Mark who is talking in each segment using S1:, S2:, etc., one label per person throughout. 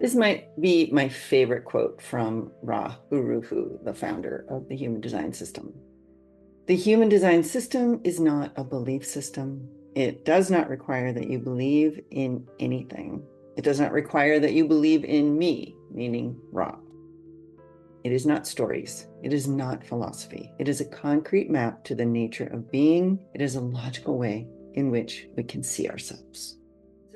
S1: This might be my favorite quote from Ra Uru Hu, the founder of the Human Design System. The Human Design System is not a belief system. It does not require that you believe in anything. It does not require that you believe in me, meaning Ra. It is not stories. It is not philosophy. It is a concrete map to the nature of being. It is a logical way in which we can see ourselves.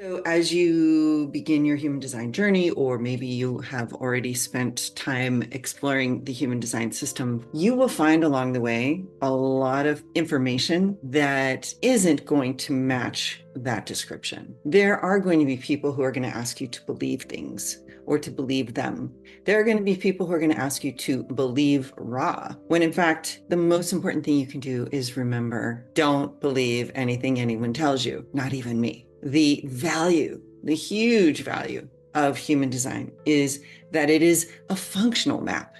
S1: So as you begin your human design journey, or maybe you have already spent time exploring the human design system, you will find along the way a lot of information that isn't going to match that description. There are going to be people who are going to ask you to believe things or to believe them. There are going to be people who are going to ask you to believe Ra, when in fact, the most important thing you can do is remember, don't believe anything anyone tells you, not even me. The value, the huge value of human design is that it is a functional map.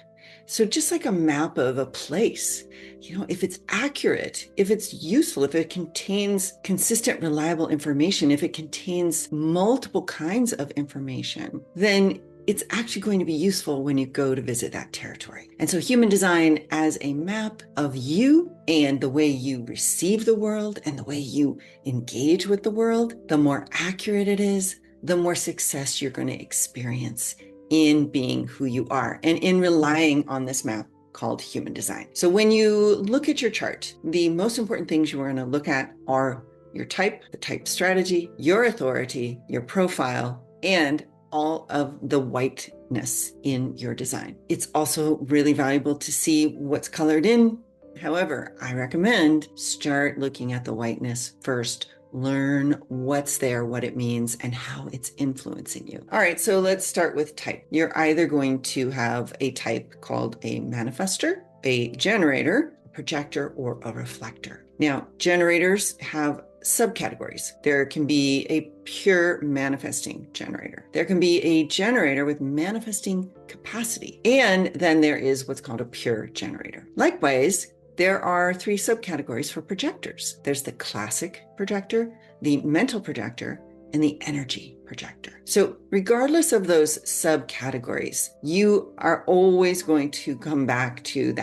S1: So just like a map of a place, if it's accurate, if it's useful, if it contains consistent, reliable information, if it contains multiple kinds of information, then it's actually going to be useful when you go to visit that territory. And so human design as a map of you and the way you receive the world and the way you engage with the world, the more accurate it is, the more success you're going to experience in being who you are and in relying on this map called human design. So when you look at your chart, the most important things you are going to look at are your type, the type strategy, your authority, your profile, and all of the whiteness in your design. It's also really valuable to see what's colored in. However, I recommend start looking at the whiteness first. Learn what's there, what it means, and how it's influencing you. All right, so let's start with type. You're either going to have a type called a manifestor, a generator, a projector, or a reflector. Now, generators have subcategories. There can be a pure manifesting generator. There can be a generator with manifesting capacity. And then there is what's called a pure generator. Likewise, there are 3 subcategories for projectors. There's the classic projector, the mental projector, and the energy projector. So regardless of those subcategories, you are always going to come back to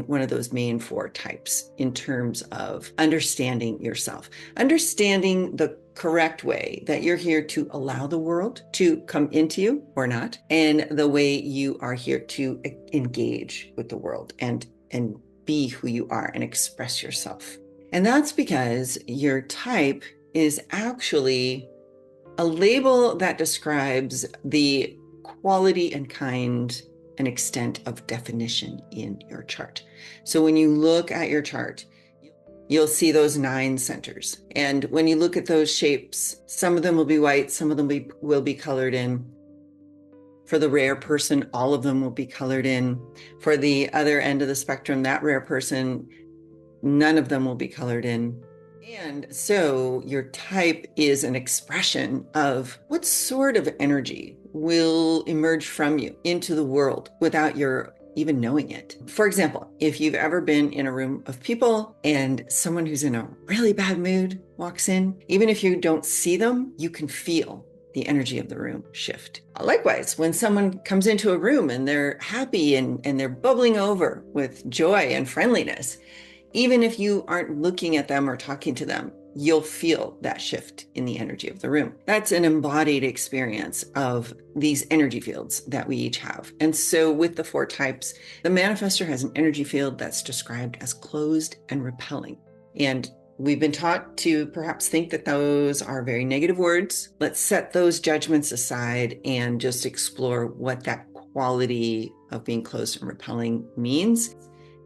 S1: one of those main 4 types in terms of understanding yourself, understanding the correct way that you're here to allow the world to come into you or not, and the way you are here to engage with the world and be who you are and express yourself. And that's because your type is actually a label that describes the quality and kind and extent of definition in your chart. So when you look at your chart, you'll see those 9 centers. And when you look at those shapes, some of them will be white, some of them will be colored in. For the rare person, all of them will be colored in. For the other end of the spectrum, that rare person, none of them will be colored in. And so your type is an expression of what sort of energy will emerge from you into the world without your even knowing it. For example, if you've ever been in a room of people and someone who's in a really bad mood walks in, even if you don't see them, you can feel the energy of the room shift. Likewise, when someone comes into a room and they're happy and they're bubbling over with joy and friendliness, even if you aren't looking at them or talking to them, you'll feel that shift in the energy of the room. That's an embodied experience of these energy fields that we each have. And so with the 4 types, the manifestor has an energy field that's described as closed and repelling. And we've been taught to perhaps think that those are very negative words. Let's set those judgments aside and just explore what that quality of being closed and repelling means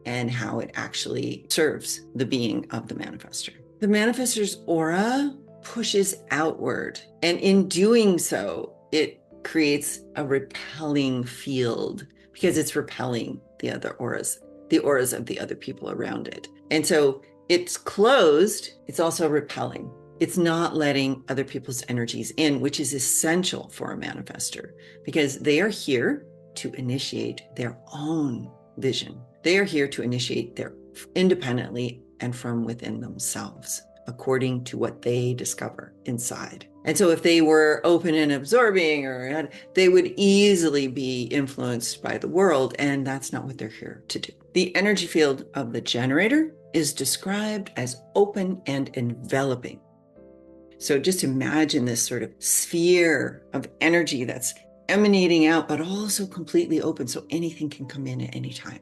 S1: and how it actually serves the being of the manifestor. The manifestor's aura pushes outward, and in doing so, it creates a repelling field because it's repelling the other auras, the auras of the other people around it. And so it's closed, it's also repelling. It's not letting other people's energies in, which is essential for a manifestor because they are here to initiate their own vision. They are here to initiate their independently and from within themselves, according to what they discover inside. And so if they were open and absorbing, or they would easily be influenced by the world, and that's not what they're here to do. The energy field of the generator is described as open and enveloping. So just imagine this sort of sphere of energy that's emanating out, but also completely open, so anything can come in at any time.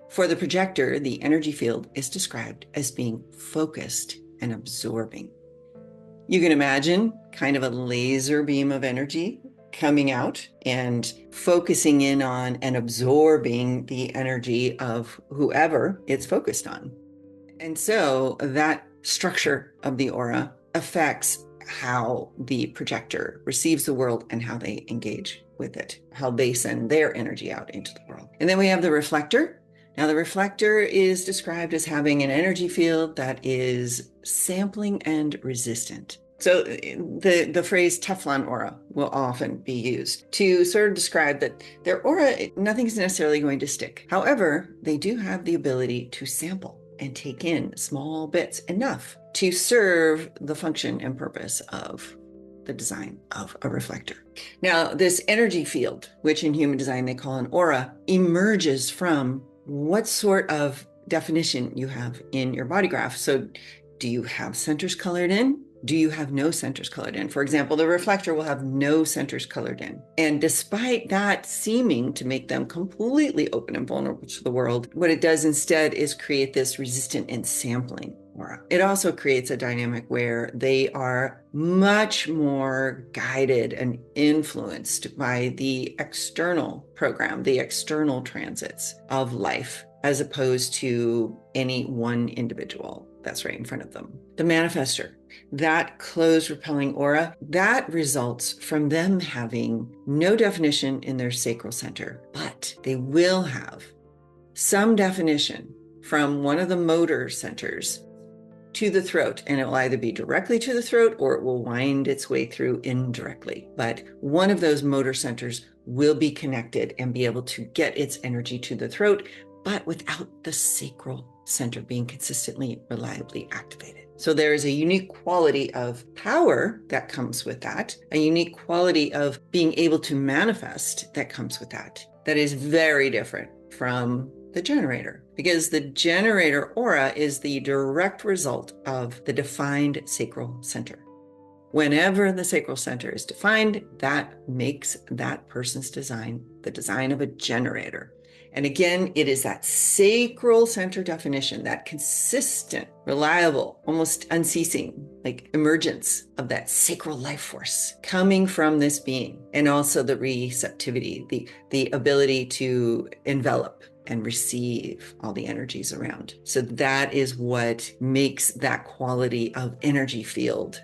S1: For the projector, the energy field is described as being focused and absorbing. You can imagine kind of a laser beam of energy coming out and focusing in on and absorbing the energy of whoever it's focused on. And so that structure of the aura affects how the projector receives the world and how they engage with it, how they send their energy out into the world. And then we have the reflector. Now, the reflector is described as having an energy field that is sampling and resistant. So the phrase Teflon aura will often be used to sort of describe that their aura, nothing's necessarily going to stick. However, they do have the ability to sample and take in small bits enough to serve the function and purpose of the design of a reflector. Now, this energy field, which in human design they call an aura, emerges from what sort of definition you have in your body graph. So do you have centers colored in? Do you have no centers colored in? For example, the reflector will have no centers colored in. And despite that seeming to make them completely open and vulnerable to the world, what it does instead is create this resistant and sampling aura. It also creates a dynamic where they are much more guided and influenced by the external program, the external transits of life, as opposed to any one individual that's right in front of them. The manifestor, that closed repelling aura, that results from them having no definition in their sacral center, but they will have some definition from one of the motor centers to the throat, and it will either be directly to the throat or it will wind its way through indirectly. But one of those motor centers will be connected and be able to get its energy to the throat, but without the sacral center being consistently, reliably activated. So there is a unique quality of power that comes with that, a unique quality of being able to manifest that comes with that is very different from the generator, because the generator aura is the direct result of the defined sacral center. Whenever the sacral center is defined, that makes that person's design the design of a generator. And again, it is that sacral center definition, that consistent, reliable, almost unceasing, like emergence of that sacral life force coming from this being, and also the receptivity, the ability to envelop and receive all the energies around. So that is what makes that quality of energy field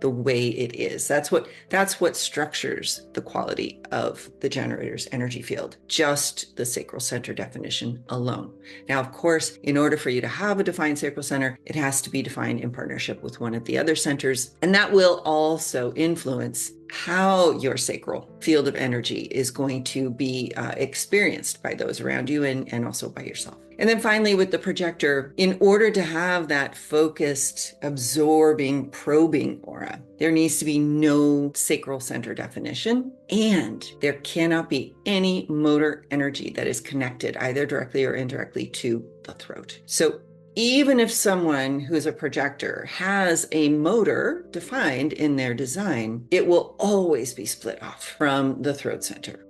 S1: the way it is. That's what structures the quality of the generator's energy field, just the sacral center definition alone. Now, of course, in order for you to have a defined sacral center, it has to be defined in partnership with one of the other centers, and that will also influence how your sacral field of energy is going to be experienced by those around you and also by yourself. And then finally, with the projector, in order to have that focused, absorbing, probing aura, there needs to be no sacral center definition, and there cannot be any motor energy that is connected either directly or indirectly to the throat. So even if someone who's a projector has a motor defined in their design, it will always be split off from the throat center.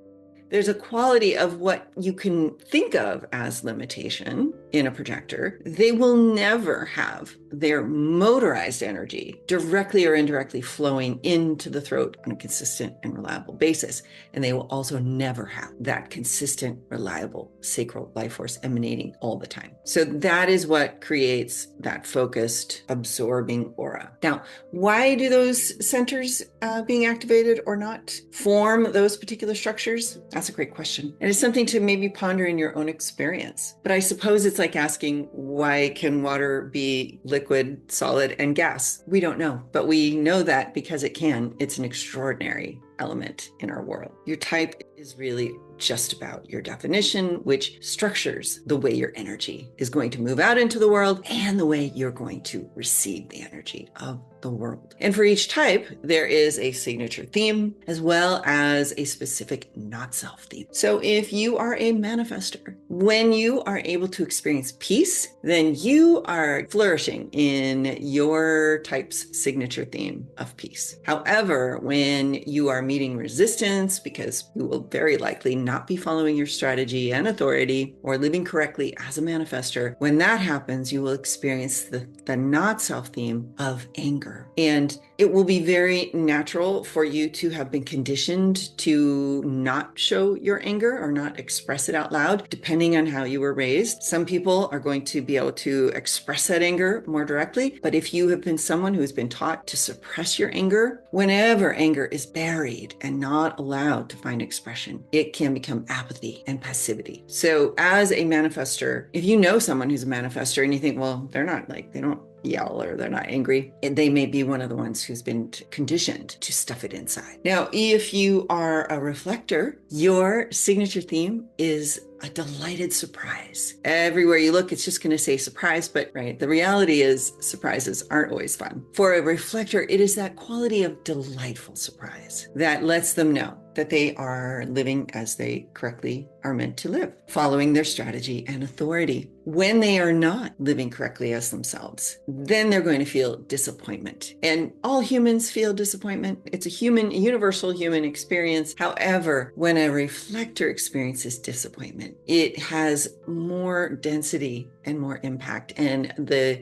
S1: There's a quality of what you can think of as limitation in a projector. They will never have their motorized energy directly or indirectly flowing into the throat on a consistent and reliable basis. And they will also never have that consistent, reliable sacral life force emanating all the time. So that is what creates that focused, absorbing aura. Now, why do those centers being activated or not form those particular structures? That's a great question. And it's something to maybe ponder in your own experience. But I suppose it's like asking, why can water be liquid, solid, and gas? We don't know, but we know that because it can. It's an extraordinary element in our world. Your type is really just about your definition, which structures the way your energy is going to move out into the world and the way you're going to receive the energy of the world. And for each type, there is a signature theme as well as a specific not self theme. So if you are a manifestor, when you are able to experience peace, then you are flourishing in your type's signature theme of peace. However, when you are meeting resistance, because you will very likely not be following your strategy and authority or living correctly as a manifestor, when that happens, you will experience the not self theme of anger. And it will be very natural for you to have been conditioned to not show your anger or not express it out loud, depending on how you were raised. Some people are going to be able to express that anger more directly, but if you have been someone who's been taught to suppress your anger, whenever anger is buried and not allowed to find expression, it can become apathy and passivity. So as a manifestor, if you know someone who's a manifestor and you think, well, they're not like, they don't yell or they're not angry, they may be one of the ones who's been conditioned to stuff it inside. Now, if you are a reflector, your signature theme is a delighted surprise. Everywhere you look, it's just going to say surprise, but right, the reality is surprises aren't always fun. For a reflector, it is that quality of delightful surprise that lets them know that they are living as they correctly are meant to live, following their strategy and authority. When they are not living correctly as themselves, then they're going to feel disappointment. And all humans feel disappointment. It's a universal human experience. However, when a reflector experiences disappointment, it has more density and more impact. And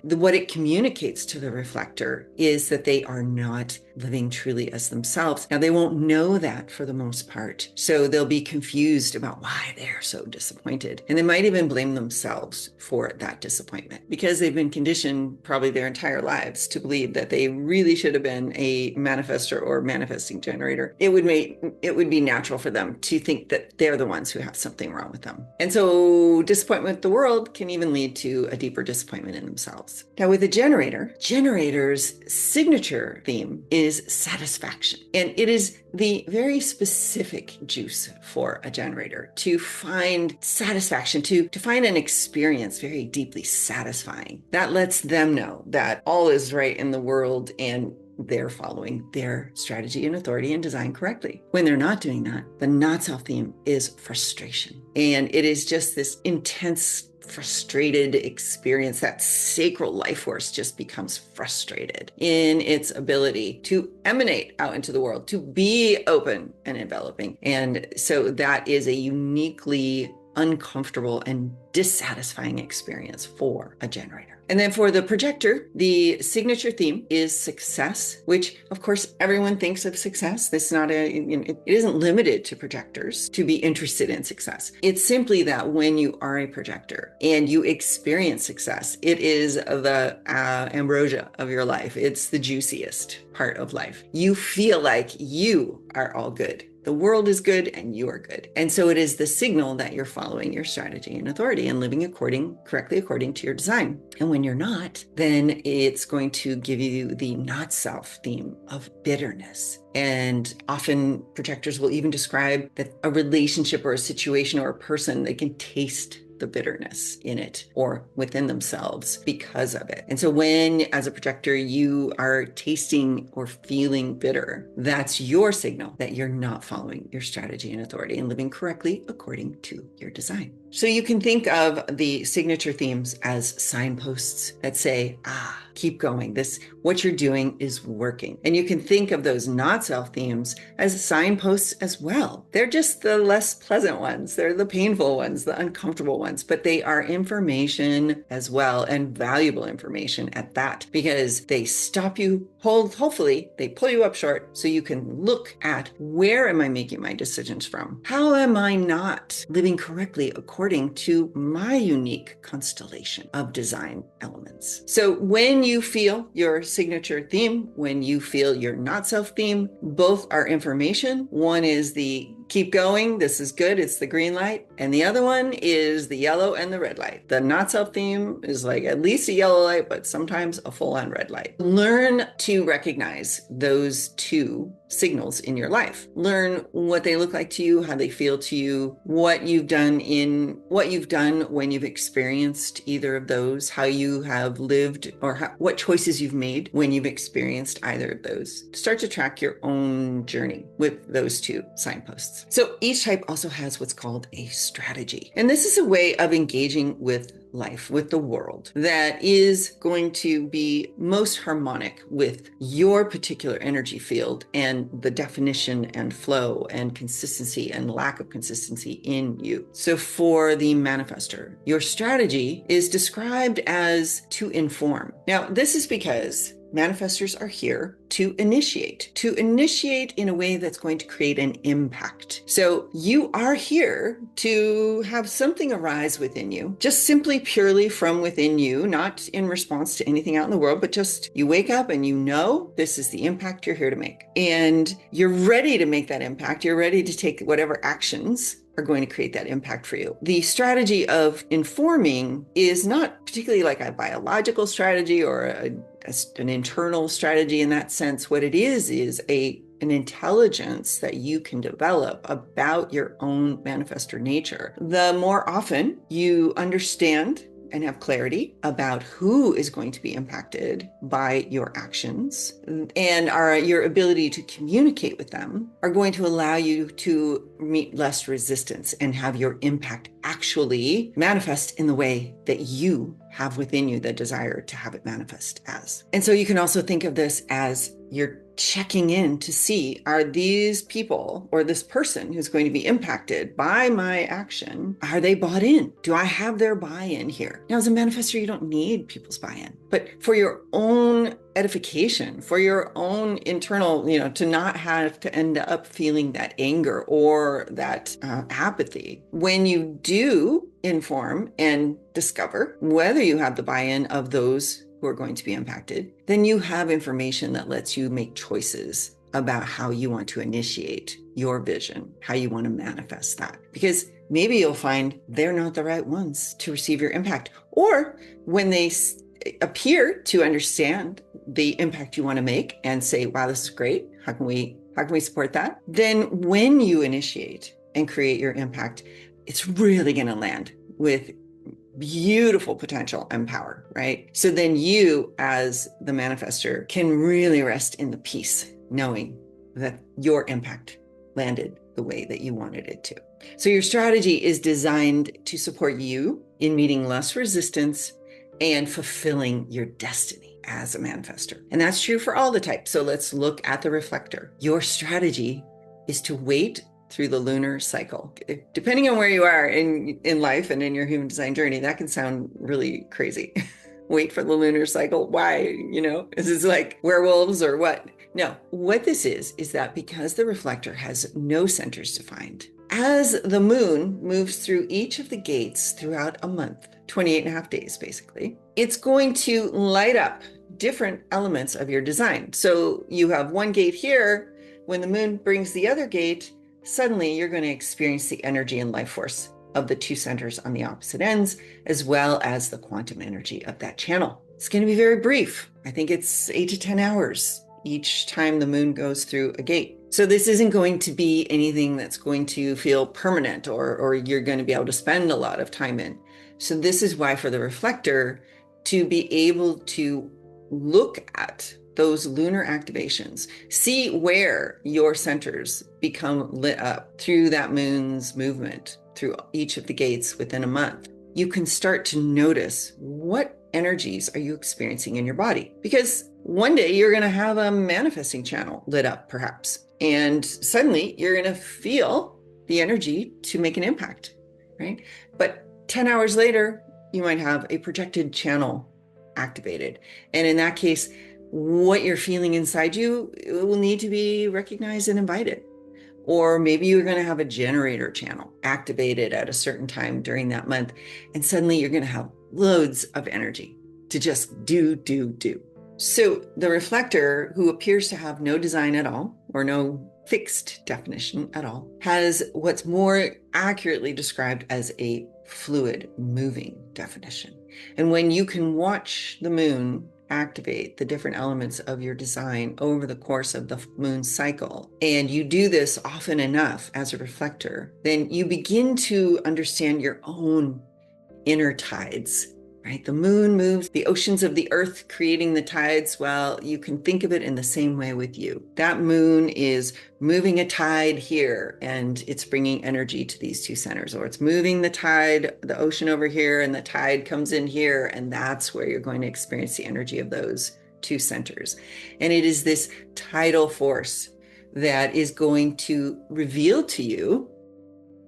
S1: what it communicates to the reflector is that they are not living truly as themselves. Now, they won't know that for the most part. So they'll be confused about why they're so disappointed. And they might even blame themselves for that disappointment because they've been conditioned probably their entire lives to believe that they really should have been a manifestor or manifesting generator. It would be natural for them to think that they're the ones who have something wrong with them. And so disappointment with the world can even lead to a deeper disappointment in themselves. Now, with a generator's signature theme is satisfaction. And it is the very specific juice for a generator to find satisfaction, to find an experience very deeply satisfying. That lets them know that all is right in the world and they're following their strategy and authority and design correctly. When they're not doing that, the not self theme is frustration. And it is just this intense frustrated experience. That sacral life force just becomes frustrated in its ability to emanate out into the world, to be open and enveloping. And so that is a uniquely uncomfortable and dissatisfying experience for a generator. And then for the projector, the signature theme is success, which of course everyone thinks of success. It isn't limited to projectors to be interested in success. It's simply that when you are a projector and you experience success, it is the ambrosia of your life. It's the juiciest part of life. You feel like you are all good. The world is good and you are good. And so it is the signal that you're following your strategy and authority and living correctly according to your design. And when you're not, then it's going to give you the not self theme of bitterness. And often projectors will even describe that a relationship or a situation or a person, they can taste the bitterness in it or within themselves because of it. And so when, as a projector, you are tasting or feeling bitter, that's your signal that you're not following your strategy and authority and living correctly according to your design. So you can think of the signature themes as signposts that say, keep going. What you're doing is working. And you can think of those not self themes as signposts as well. They're just the less pleasant ones. They're the painful ones, the uncomfortable ones, but they are information as well, and valuable information at that, because they stop you, hopefully they pull you up short so you can look at, where am I making my decisions from? How am I not living correctly according to my unique constellation of design elements? So when you feel your signature theme, when you feel your not self theme, both are information. One is the keep going, this is good, it's the green light. And the other one is the yellow and the red light. The not self theme is like at least a yellow light, but sometimes a full on red light. Learn to recognize those two signals in your life. Learn what they look like to you, how they feel to you, what you've done when you've experienced either of those, how you have lived, or what choices you've made when you've experienced either of those. Start to track your own journey with those two signposts. So each type also has what's called a strategy. And this is a way of engaging with life, with the world, that is going to be most harmonic with your particular energy field and the definition and flow and consistency and lack of consistency in you. So for the manifestor, your strategy is described as to inform. Now, this is because manifestors are here to initiate in a way that's going to create an impact. So you are here to have something arise within you, just simply purely from within you, not in response to anything out in the world, but just you wake up and you know this is the impact you're here to make. And you're ready to make that impact. You're ready to take whatever actions are going to create that impact for you. The strategy of informing is not particularly like a biological strategy or an internal strategy in that sense. What it is an intelligence that you can develop about your own manifestor nature. The more often you understand and have clarity about who is going to be impacted by your actions, and your ability to communicate with them are going to allow you to meet less resistance and have your impact actually manifest in the way that you have within you the desire to have it manifest as. And so you can also think of this as you're checking in to see, are these people or this person who's going to be impacted by my action, are they bought in? Do I have their buy-in here? Now, as a manifestor, you don't need people's buy-in, but for your own edification, for your own internal, to not have to end up feeling that anger or that apathy. When you do inform and discover whether you have the buy-in of those who are going to be impacted, then you have information that lets you make choices about how you want to initiate your vision, how you want to manifest that. Because maybe you'll find they're not the right ones to receive your impact. Or when they appear to understand the impact you want to make and say, wow, this is great. How can we support that? Then when you initiate and create your impact, it's really going to land with beautiful potential and power, right? So then you, as the manifestor, can really rest in the peace, knowing that your impact landed the way that you wanted it to. So your strategy is designed to support you in meeting less resistance and fulfilling your destiny as a manifestor. And that's true for all the types. So let's look at the reflector. Your strategy is to wait through the lunar cycle. Depending on where you are in life and in your human design journey, that can sound really crazy. Wait for the lunar cycle. Why? Is this like werewolves or what? No, what this is that because the reflector has no centers defined, as the moon moves through each of the gates throughout a month, 28 and a half days, basically, it's going to light up different elements of your design. So you have one gate here. When the moon brings the other gate, suddenly you're going to experience the energy and life force of the two centers on the opposite ends, as well as the quantum energy of that channel. It's going to be very brief. I think it's 8 to 10 hours each time the moon goes through a gate. So this isn't going to be anything that's going to feel permanent or you're going to be able to spend a lot of time in. So this is why for the reflector, to be able to look at those lunar activations, see where your centers become lit up through that moon's movement through each of the gates within a month, you can start to notice what energies are you experiencing in your body. Because one day you're going to have a manifesting channel lit up, perhaps, and suddenly you're going to feel the energy to make an impact, right? But 10 hours later, you might have a projected channel activated. And in that case, what you're feeling inside you will need to be recognized and invited. Or maybe you're going to have a generator channel activated at a certain time during that month. And suddenly you're going to have loads of energy to just do. So the reflector, who appears to have no design at all, or no fixed definition at all, has what's more accurately described as a fluid moving definition. And when you can watch the moon activate the different elements of your design over the course of the moon cycle, and you do this often enough as a reflector, then you begin to understand your own inner tides, right? The moon moves the oceans of the earth, creating the tides. Well, you can think of it in the same way with you. That moon is moving a tide here, and it's bringing energy to these two centers, or it's moving the tide, the ocean over here, and the tide comes in here, and that's where you're going to experience the energy of those two centers. And it is this tidal force that is going to reveal to you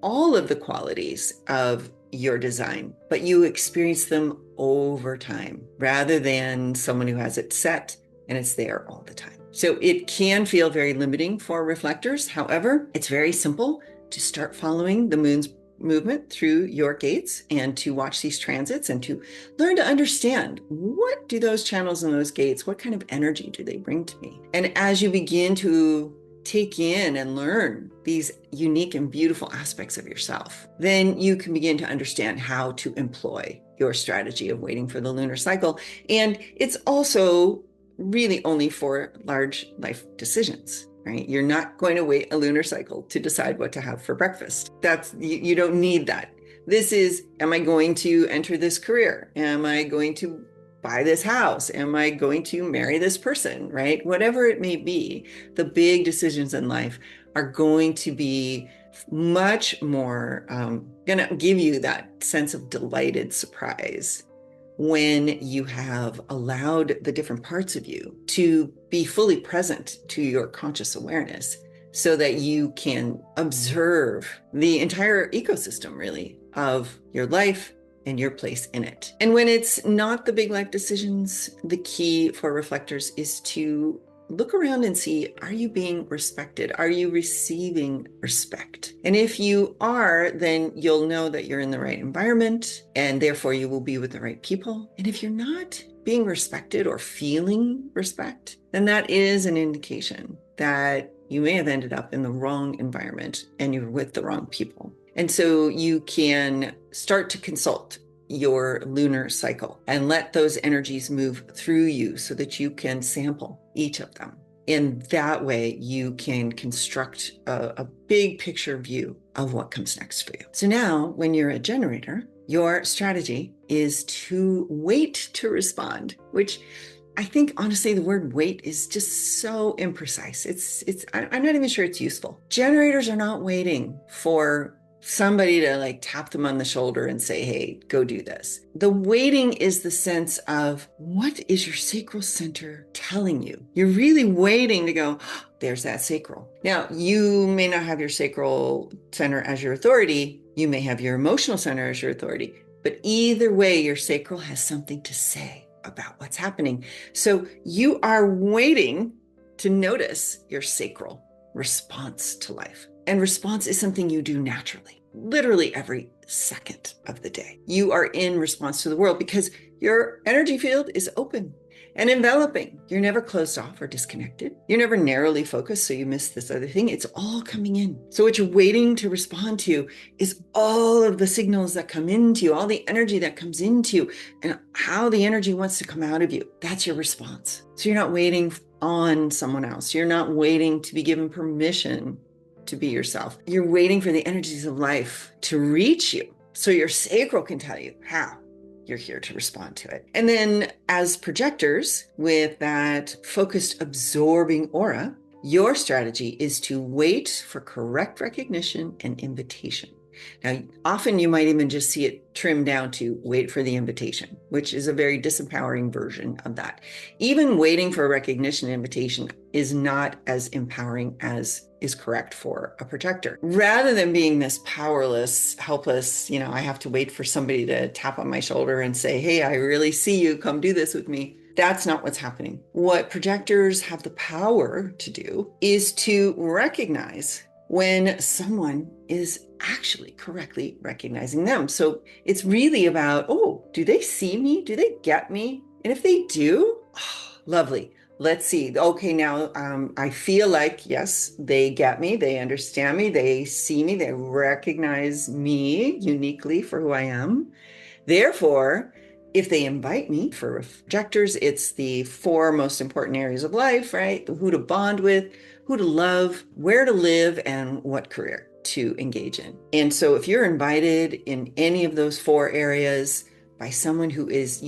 S1: all of the qualities of your design, but you experience them over time rather than someone who has it set and it's there all the time. So it can feel very limiting for reflectors. However, it's very simple to start following the moon's movement through your gates and to watch these transits and to learn to understand, what do those channels and those gates, what kind of energy do they bring to me? And as you begin to take in and learn these unique and beautiful aspects of yourself, then you can begin to understand how to employ your strategy of waiting for the lunar cycle. And it's also really only for large life decisions, right? You're not going to wait a lunar cycle to decide what to have for breakfast. You don't need that. This is, am I going to enter this career? Am I going to buy this house? Am I going to marry this person, right? Whatever it may be, the big decisions in life are going to be much more going to give you that sense of delighted surprise when you have allowed the different parts of you to be fully present to your conscious awareness, so that you can observe the entire ecosystem, really, of your life and your place in it. And when it's not the big life decisions, the key for reflectors is to look around and see, are you being respected? Are you receiving respect? And if you are, then you'll know that you're in the right environment, and therefore you will be with the right people. And if you're not being respected or feeling respect, then that is an indication that you may have ended up in the wrong environment and you're with the wrong people. And so you can start to consult your lunar cycle and let those energies move through you so that you can sample each of them. In that way, you can construct a big picture view of what comes next for you. So now, when you're a generator, your strategy is to wait to respond, which I think, honestly, the word wait is just so imprecise. I'm not even sure it's useful. Generators are not waiting for somebody to like tap them on the shoulder and say, hey, go do this. The waiting is the sense of, what is your sacral center telling you? You're really waiting to go, oh, there's that sacral. Now, you may not have your sacral center as your authority. You may have your emotional center as your authority. But either way, your sacral has something to say about what's happening. So you are waiting to notice your sacral response to life. And response is something you do naturally, literally every second of the day. You are in response to the world because your energy field is open and enveloping. You're never closed off or disconnected. You're never narrowly focused, so you miss this other thing. It's all coming in. So what you're waiting to respond to is all of the signals that come into you, all the energy that comes into you, and how the energy wants to come out of you. That's your response. So you're not waiting on someone else. You're not waiting to be given permission to be yourself. You're waiting for the energies of life to reach you so your sacral can tell you how you're here to respond to it. And then as projectors with that focused, absorbing aura, your strategy is to wait for correct recognition and invitation. Now, often you might even just see it trimmed down to wait for the invitation, which is a very disempowering version of that. Even waiting for a recognition and invitation is not as empowering as is correct for a projector. Rather than being this powerless, helpless, I have to wait for somebody to tap on my shoulder and say, hey, I really see you, come do this with me. That's not what's happening. What projectors have the power to do is to recognize when someone is actually correctly recognizing them. So it's really about, oh, do they see me? Do they get me? And if they do, oh, lovely. Let's see. Okay, now I feel like, yes, they get me. They understand me. They see me. They recognize me uniquely for who I am. Therefore, if they invite me for projectors, it's the four most important areas of life, right? Who to bond with, who to love, where to live, and what career to engage in. And so if you're invited in any of those four areas by someone who is,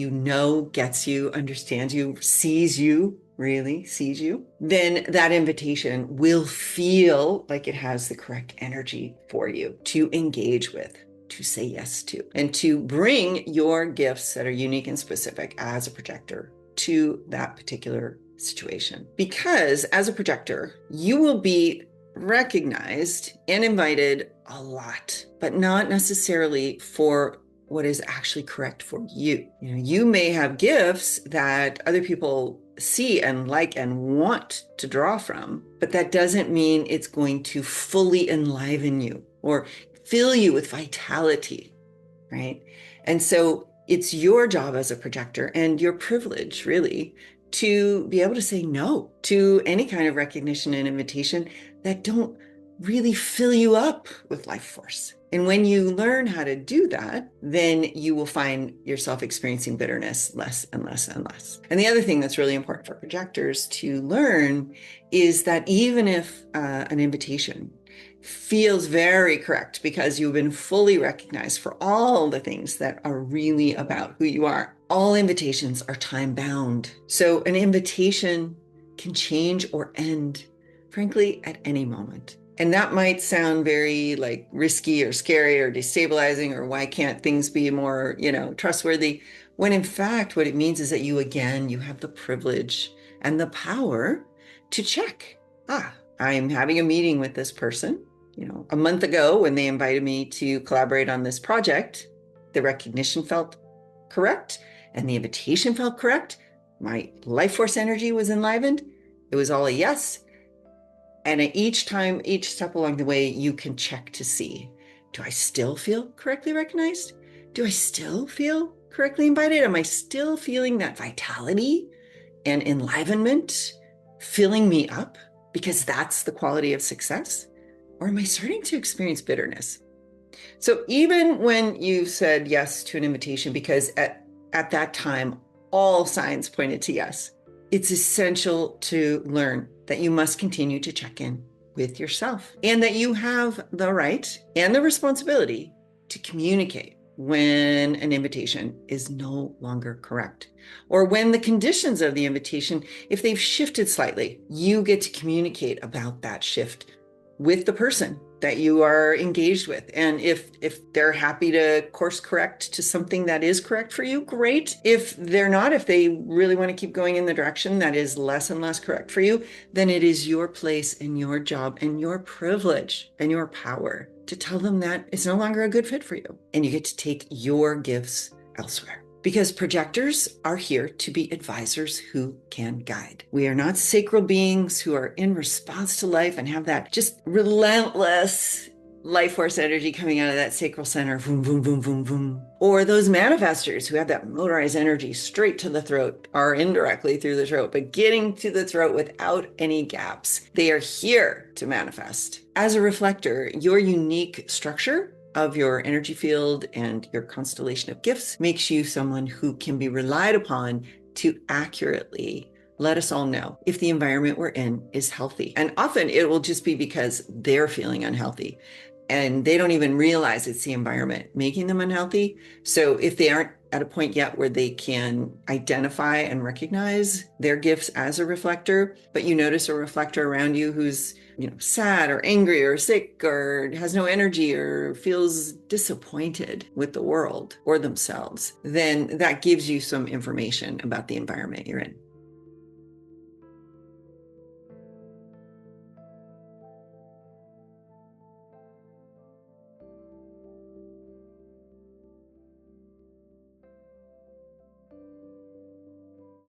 S1: gets you, understands you, sees you, really sees you, then that invitation will feel like it has the correct energy for you to engage with, to say yes to, and to bring your gifts that are unique and specific as a projector to that particular situation. Because as a projector, you will be recognized and invited a lot, but not necessarily for what is actually correct for you. You may have gifts that other people see and like and want to draw from, but that doesn't mean it's going to fully enliven you or fill you with vitality, right? And so it's your job as a projector and your privilege, really, to be able to say no to any kind of recognition and invitation that don't really fill you up with life force. And when you learn how to do that, then you will find yourself experiencing bitterness less and less and less. And the other thing that's really important for projectors to learn is that even if an invitation feels very correct because you've been fully recognized for all the things that are really about who you are, all invitations are time bound. So an invitation can change or end, frankly, at any moment. And that might sound very like risky or scary or destabilizing, or why can't things be more, trustworthy? When in fact, what it means is that you have the privilege and the power to check. I'm having a meeting with this person. A month ago when they invited me to collaborate on this project, the recognition felt correct and the invitation felt correct. My life force energy was enlivened. It was all a yes. And at each step along the way, you can check to see, do I still feel correctly recognized? Do I still feel correctly invited? Am I still feeling that vitality and enlivenment filling me up? Because that's the quality of success. Or am I starting to experience bitterness? So even when you said yes to an invitation, because at that time, all signs pointed to yes, it's essential to learn that you must continue to check in with yourself and that you have the right and the responsibility to communicate when an invitation is no longer correct, or when the conditions of the invitation, if they've shifted slightly, you get to communicate about that shift with the person that you are engaged with. And if they're happy to course correct to something that is correct for you, great. If they're not, if they really want to keep going in the direction that is less and less correct for you, then it is your place and your job and your privilege and your power to tell them that it's no longer a good fit for you. And you get to take your gifts elsewhere. Because projectors are here to be advisors who can guide. We are not sacral beings who are in response to life and have that just relentless life force energy coming out of that sacral center, boom, boom, boom, boom, boom. Or those manifestors who have that motorized energy straight to the throat, or indirectly through the throat, but getting to the throat without any gaps. They are here to manifest. As a reflector, your unique structure of your energy field and your constellation of gifts makes you someone who can be relied upon to accurately let us all know if the environment we're in is healthy. And often it will just be because they're feeling unhealthy and they don't even realize it's the environment making them unhealthy. So if they aren't at a point yet where they can identify and recognize their gifts as a reflector, but you notice a reflector around you who's sad or angry or sick or has no energy or feels disappointed with the world or themselves, then that gives you some information about the environment you're in.